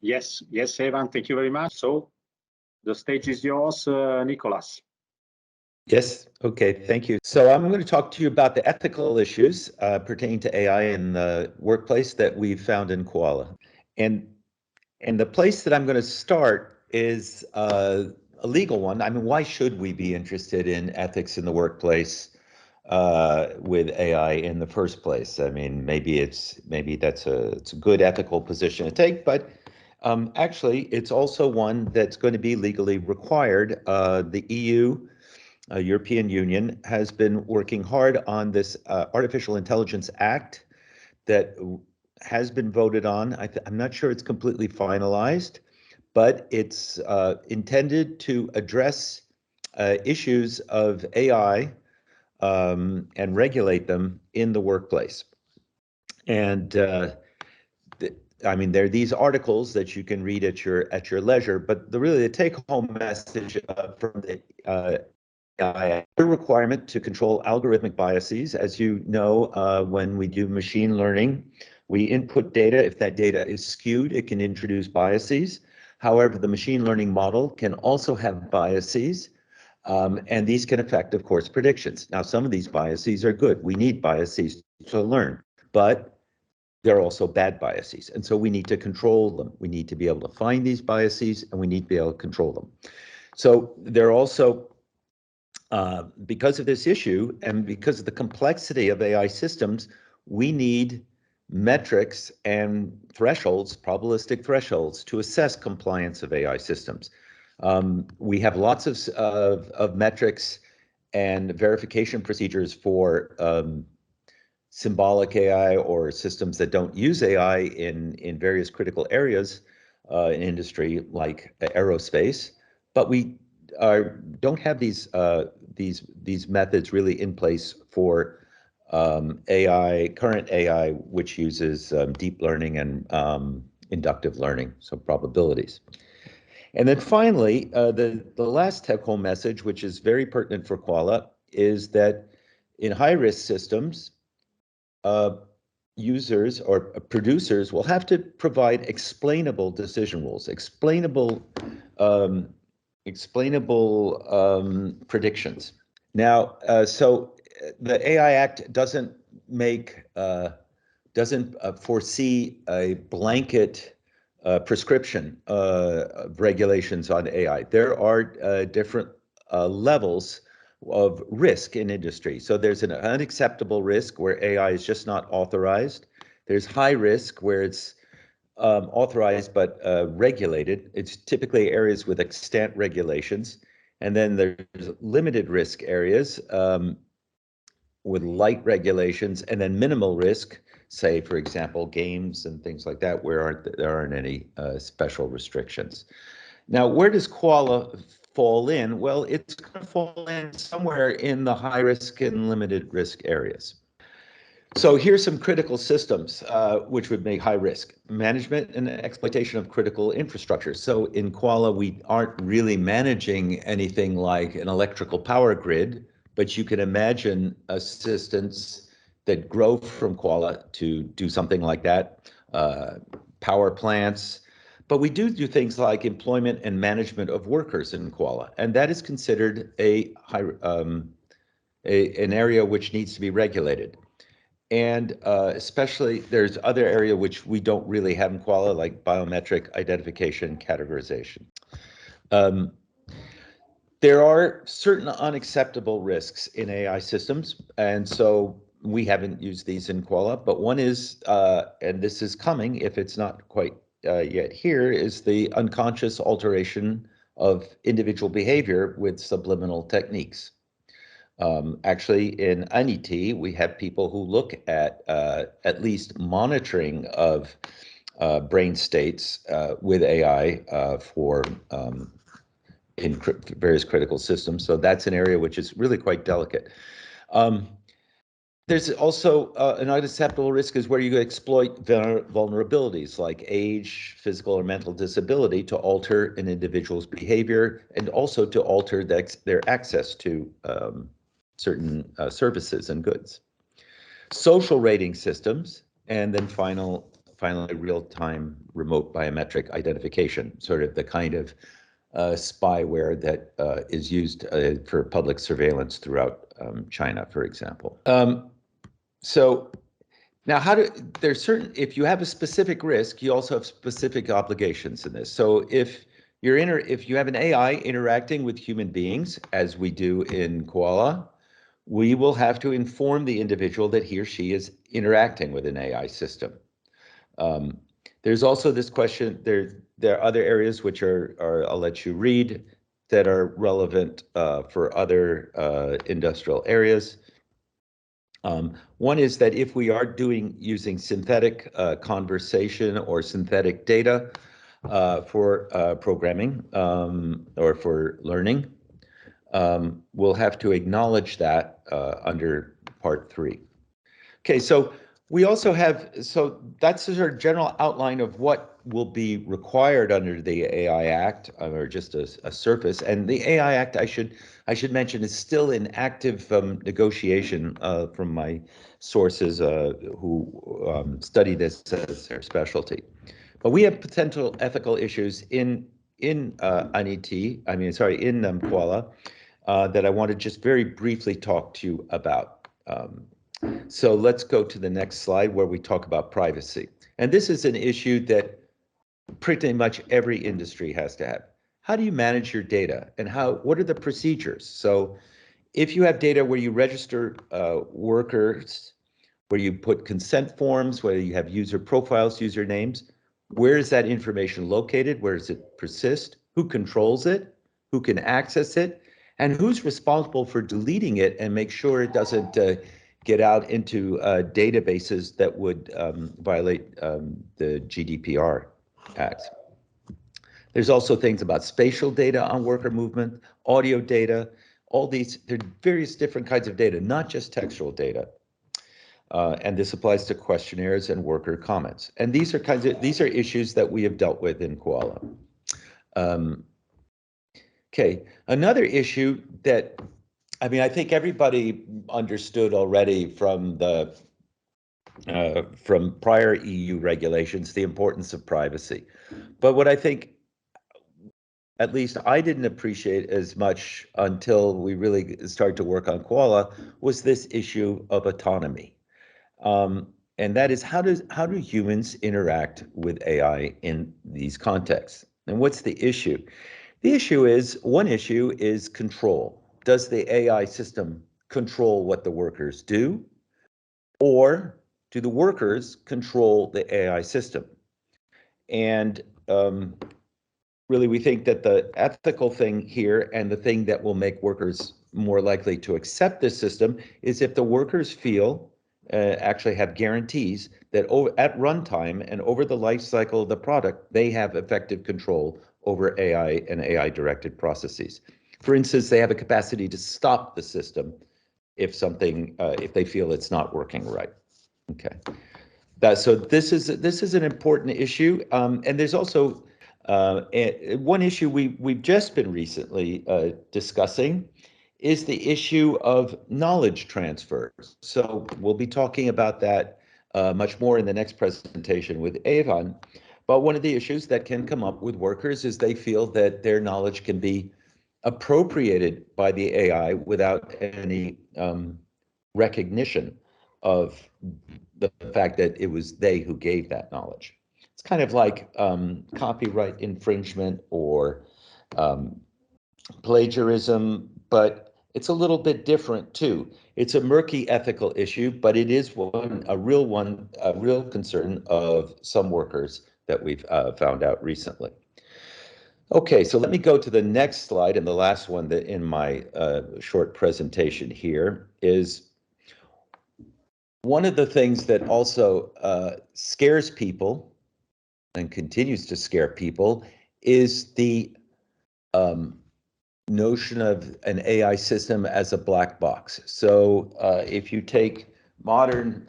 Yes, Evan, thank you very much. So the stage is yours, Nicholas. Yes, okay, thank you. So I'm going to talk to you about the ethical issues pertaining to AI in the workplace that we've found in COALA. And the place that I'm going to start is a legal one. I mean, why should we be interested in ethics in the workplace with AI in the first place? I mean, maybe it's a good ethical position to take, but actually, it's also one that's going to be legally required. The EU, European Union, has been working hard on this Artificial Intelligence Act that has been voted on. I'm not sure it's completely finalized, but it's intended to address issues of AI and regulate them in the workplace. And I mean, there are these articles that you can read at your leisure, but the take-home message from the AI requirement to control algorithmic biases. As you know, when we do machine learning, we input data. If that data is skewed, it can introduce biases. However, the machine learning model can also have biases, and these can affect, of course, predictions. Now, some of these biases are good. We need biases to learn, but there are also bad biases. And so we need to control them. We need to be able to find these biases, and we need to be able to control them. So there are also, because of this issue and because of the complexity of AI systems, we need metrics and thresholds, probabilistic thresholds, to assess compliance of AI systems. We have lots of metrics and verification procedures for symbolic AI or systems that don't use AI in various critical areas in industry like aerospace, but we don't have these methods really in place for current AI, which uses deep learning and inductive learning, so probabilities. And then finally, the last take-home message, which is very pertinent for COALA, is that in high-risk systems, users or producers will have to provide explainable decision rules, explainable predictions. Now, so the AI Act doesn't foresee a blanket prescription of regulations on AI. There are different levels of risk in industry. So there's an unacceptable risk where AI is just not authorized. There's high risk where it's authorized but regulated. It's typically areas with extant regulations. And then there's limited risk areas with light regulations, and then minimal risk, say, for example, games and things like that, where there aren't any special restrictions. Now, where does COALA fall in? Well, it's going to fall in somewhere in the high risk and limited risk areas. So here's some critical systems which would make high risk: management and exploitation of critical infrastructure. So in COALA, we aren't really managing anything like an electrical power grid, but you can imagine assistants that grow from COALA to do something like that, power plants. But we do things like employment and management of workers in COALA, and that is considered an area which needs to be regulated. And especially there's other area which we don't really have in COALA, like biometric identification categorization. There are certain unacceptable risks in AI systems, and so we haven't used these in COALA, but one is, and this is coming if it's not quite yet here, is the unconscious alteration of individual behavior with subliminal techniques. Actually, in ANITI, we have people who look at least monitoring of brain states with AI for in various critical systems. So that's an area which is really quite delicate. There's also an unacceptable risk is where you exploit vulnerabilities like age, physical or mental disability to alter an individual's behavior and also to alter their access to services and goods. Social rating systems, and then finally, finally real-time remote biometric identification, sort of the kind of spyware that is used for public surveillance throughout China, for example. So now there's certain, if you have a specific risk, you also have specific obligations in this. So if you have an AI interacting with human beings, as we do in COALA, we will have to inform the individual that he or she is interacting with an AI system. There's also this question, there are other areas which I'll let you read, that are relevant for other industrial areas. One is that if we are using synthetic conversation or synthetic data for programming or for learning, we'll have to acknowledge that under Part 3. Okay, so we also have, so that's a sort of general outline of what will be required under the AI Act, or just a surface. And the AI Act, I should mention, is still in active negotiation from my sources who study this as their specialty. But we have potential ethical issues in ANITI, in COALA, that I want to just very briefly talk to you about. So let's go to the next slide where we talk about privacy. And this is an issue that pretty much every industry has to have. How do you manage your data, and what are the procedures? So if you have data where you register workers, where you put consent forms, where you have user profiles, user names, where is that information located? Where does it persist? Who controls it? Who can access it? And who's responsible for deleting it and make sure it doesn't get out into databases that would violate the GDPR Act. There's also things about spatial data on worker movement, audio data, all these, there are various different kinds of data, not just textual data. And this applies to questionnaires and worker comments. And these are issues that we have dealt with in COALA. Okay, another issue that, I think everybody understood already from from prior EU regulations, the importance of privacy. But what I think, at least I didn't appreciate as much until we really started to work on COALA, was this issue of autonomy. And that is, how do humans interact with AI in these contexts? And what's the issue? One issue is control. Does the AI system control what the workers do? Or do the workers control the AI system? And really, we think that the ethical thing here, and the thing that will make workers more likely to accept this system, is if the workers feel, actually have guarantees that at runtime and over the life cycle of the product, they have effective control over AI and AI-directed processes. For instance, they have a capacity to stop the system if they feel it's not working right. Okay, so this is an important issue, and there's also one issue we've just been recently discussing is the issue of knowledge transfer. So we'll be talking about that much more in the next presentation with Evan. But one of the issues that can come up with workers is they feel that their knowledge can be appropriated by the AI without any recognition of the fact that it was they who gave that knowledge. It's kind of like copyright infringement or plagiarism, but it's a little bit different too. It's a murky ethical issue, but it is a real concern of some workers that we've found out recently. Okay, so let me go to the next slide, and the last one that in my short presentation here is one of the things that also scares people and continues to scare people is the notion of an AI system as a black box. So if you take modern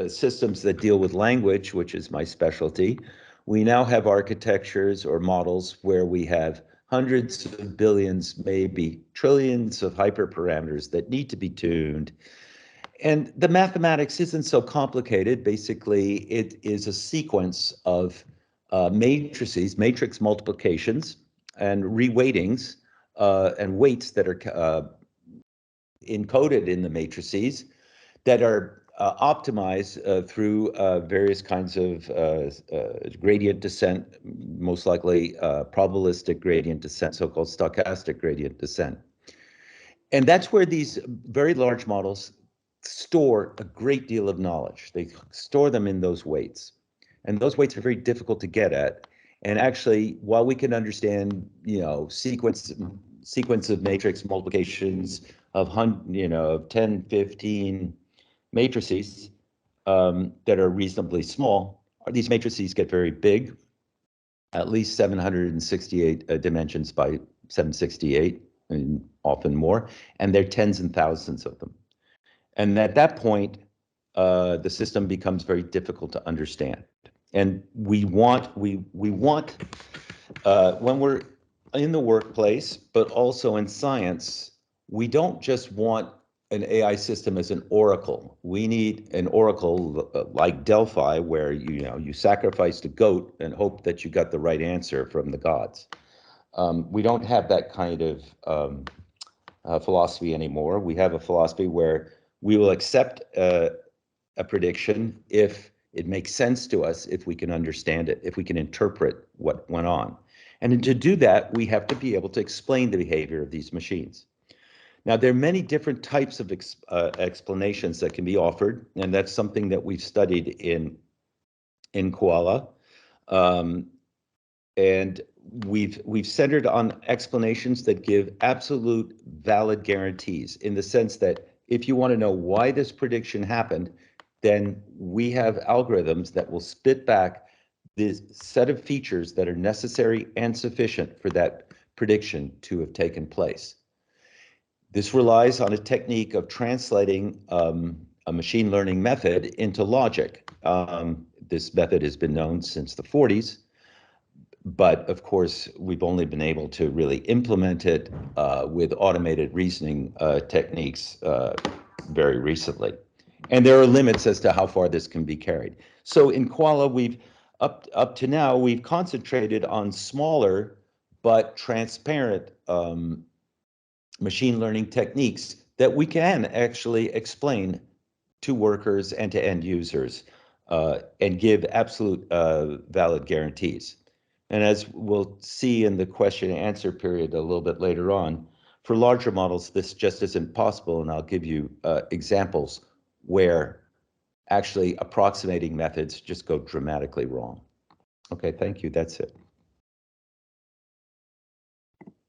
systems that deal with language, which is my specialty, we now have architectures or models where we have hundreds of billions, maybe trillions of hyperparameters that need to be tuned. And the mathematics isn't so complicated. Basically, it is a sequence of matrices, matrix multiplications, and reweightings, and weights that are encoded in the matrices that are optimized through various kinds of gradient descent, most likely probabilistic gradient descent, so-called stochastic gradient descent. And that's where these very large models store a great deal of knowledge. They store them in those weights. And those weights are very difficult to get at. And actually, while we can understand, sequence of matrix multiplications of 10, 15 matrices that are reasonably small, these matrices get very big, at least 768 dimensions by 768, and often more, and there are tens and thousands of them. And at that point, the system becomes very difficult to understand. And we want when we're in the workplace, but also in science, we don't just want an AI system as an oracle. We need an oracle like Delphi, where you sacrificed a goat and hope that you got the right answer from the gods. We don't have that kind of philosophy anymore. We have a philosophy where we will accept a prediction if it makes sense to us, if we can understand it, if we can interpret what went on. And to do that, we have to be able to explain the behavior of these machines. Now, there are many different types of explanations that can be offered, and that's something that we've studied in COALA. And we've centered on explanations that give absolute valid guarantees, in the sense that if you want to know why this prediction happened, then we have algorithms that will spit back this set of features that are necessary and sufficient for that prediction to have taken place. This relies on a technique of translating a machine learning method into logic. This method has been known since the 40s. But of course, we've only been able to really implement it with automated reasoning techniques very recently. And there are limits as to how far this can be carried. So in COALA, we've up to now, we've concentrated on smaller but transparent machine learning techniques that we can actually explain to workers and to end users and give absolute valid guarantees. And as we'll see in the question and answer period a little bit later on, for larger models, this just isn't possible, and I'll give you examples where actually approximating methods just go dramatically wrong. Okay, thank you, that's it.